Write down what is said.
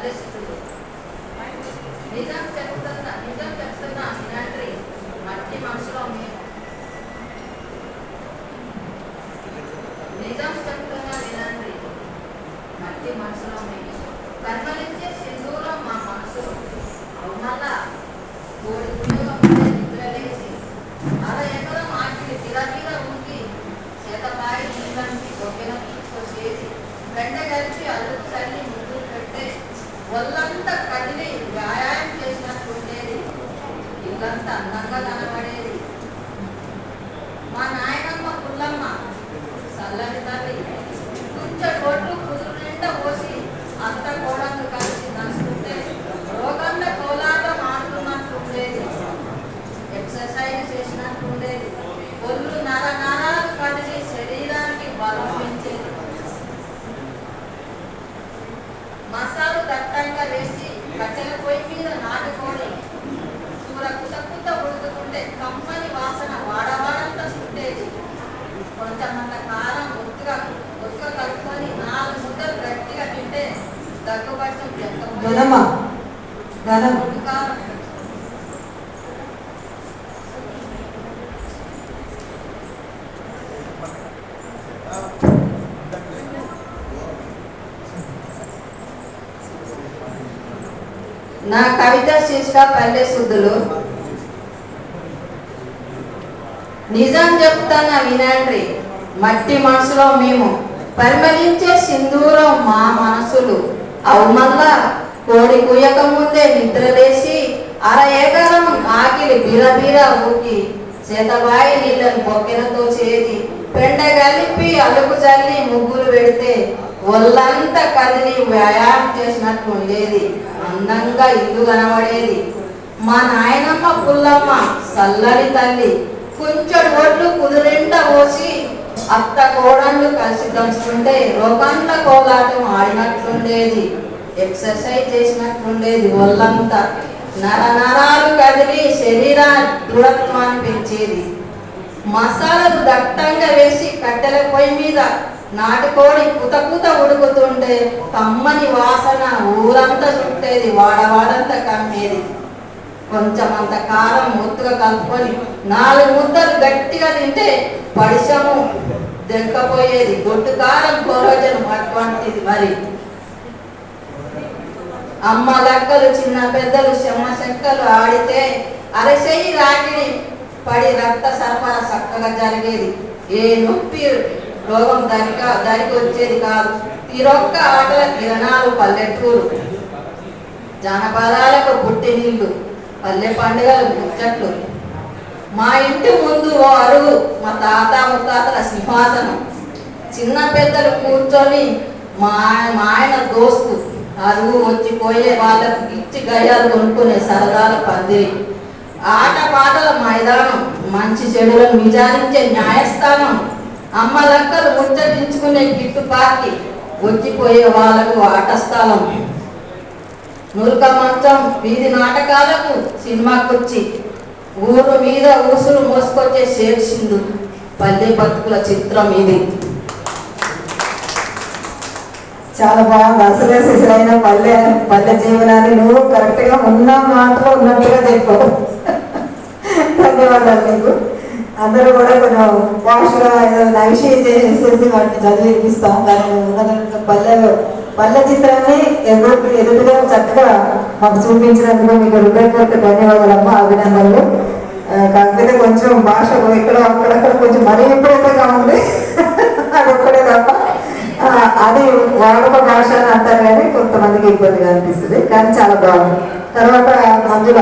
పల్లెస్థులు నిజం చెప్తున్నా వినండి, మట్టి మనసులో మేము. నిజం చెప్తున్నా వినండి, మట్టి మనసులో మేము. కర్మలించే సింధూరం మా మనసు అవుమల్లా కోడి పుణ్యం నిద్రలేసి అర ఎకరం ఆకిలి తిరగిగా ఉండి చేతపాయి నీళ్ళని బొగ్గినతో చేసి వెంట కలిపి అల్లు చల్లి ముద్దులు పెట్టే ఒళ్ళంతా కదిలి వ్యాయామం చేసినట్టు ఉండేది. ఇల్లంతా అందంగా కనబడేది. మా నాయనమ్మ పుల్లమ్మ చల్లని తల్లి కొంచెం ఒడ్లు కుదురు నిండా పోసి అంత కోడలు కలిసి నడుస్తుంటే రోగండ కోలాటం ఆడుతున్నట్టు ఉండేది. ఎక్సర్సైజ్ చేసినట్టు ఉండేది. ఒళ్ళు నరాలు కదిలి శరీరానికి బలం పెంచేది. మసాలు దట్టంగా వేసి కట్టెల పొయ్యి మీద నాటుకొని కూర కుసకుత ఉడుకుతుంటే కమ్మని వాసన వాడవాడంతా చుట్టేది. కొంచెమంత కారం ఒత్తుగా కలుపుకొని 4 ముద్దలు గట్టిగా తింటే దగ్గుబట్టం కారం. నా కవిత శీర్షిక పల్లెస్థులు. నిజం చెప్తున్నా వినండి, మట్టి మనసులో మేము. పరిమళించే సింధూరం మా మనసులు అవుమల్లా కోడి కుయ్యక ముందే నిద్రలేసి అర ఎకరం ఆకిలి బిరబిరా ఊకి చేతబాయి నీళ్ళని బొక్కెనతో చేది పెండ కలిపి అలుకు చల్లి ముగ్గులు పెడితే ఒళ్ళంతా కదిలి వ్యాయామం చేసినట్టు ఉండేది. అందంగా ఇల్లు కనబడేది. మా నాయనమ్మ పుల్లమ్మ చల్లని తల్లి కొంచెం ఒడ్లు కుదురెంట పోసి అత్త కోడళ్ళు కలిసి దంచుతుంటే రోగండ్ల కోలాటం ఆడినట్లుండేది. ఎక్సర్సైజ్ చేసినట్లుండేది. ఒళ్ళంతా నరాలు కదిలి శరీరాన్ని దృఢత్వాన్ని పెంచేది. మసాలాలు దట్టంగా వేసి కట్టెల పొయ్యి మీద నాటుకోడి కుత ఉడుకుతుంటే కమ్మని వాసన ఊరంతా చుట్టేది. వాడవాడంతా కమ్మేది. కొంచెమంత కారం ఒత్తుగా కలుపుకొని 4 ముద్దలు గట్టిగా తింటే పడిశము దెంకపోయేది. గొడ్డు కారం కోరోజనం అటువంటిది. మరి అమ్మ లక్కలు చిన్న పెద్దలు చెమ్మ చెక్కలు ఆడితే అరచెయ్యి రాకిడి పడి రక్త సరఫరా చక్కగా జరిగేది. ఏ నొప్పి రోగం దానికి వచ్చేది కాదు. తీరొక్క ఆటల కిరణాలు పల్లెటూరు జానపదాలకు పుట్టినీళ్ళు, పల్లె పండుగలు ముచ్చట్లు. మా ఇంటి ముందు ఓ అరుగు, మా తాత ముత్తాతల సింహాసనం. చిన్న పెద్దలు కూర్చొని మా ఆయన దోస్తు అరుగు వచ్చిపోయే వాళ్ళకు ఇచ్చి గయ్యాలు కొనుక్కునే సరదాల పందిరి. ఆట పాటల మైదానం, మంచి చెడులను విచారించే న్యాయస్థానం. అమ్మ లక్కలు ముచ్చటించుకునే గిట్టుపాకి వచ్చిపోయే వాళ్ళకు ఆట స్థలం. నురుక మంచం, వీధి నాటకాలకు సినిమాకొచ్చి ఊరు మీద ఊసులు మోసుకొచ్చే షేక్ సింధు పల్లె బతుకుల చిత్రం ఇది. చాలా బాగుంది. అసలే సిసలైన పల్లె జీవనాన్ని నువ్వు కరెక్ట్గా ఉన్న మాటలో ఉన్నట్టుగా చెప్పావు. ధన్యవాదాలు మీకు. అందరూ కూడా కొంచెం పాష్గా ఏదైనా విషయం చేసేసి వాటిని చదివిపిస్తాం. దాని పల్లె చిత్రాన్ని ఎదుటిగా చక్కగా మాకు చూపించినందుకు మీకు హృదయపూర్వక ధన్యవాదాలమ్మా, అభినందనలు. కాకపోతే కొంచెం భాష ఇక్కడ అక్కడక్కడ కొంచెం మరీ విపరీతంగా ఉంది. అది ఒక్కడే తప్ప అది వాడక భాష అని అంటారు కానీ కొంతమందికి ఇబ్బందిగా అనిపిస్తుంది. కానీ చాలా బాగుంది. తర్వాత మంజుల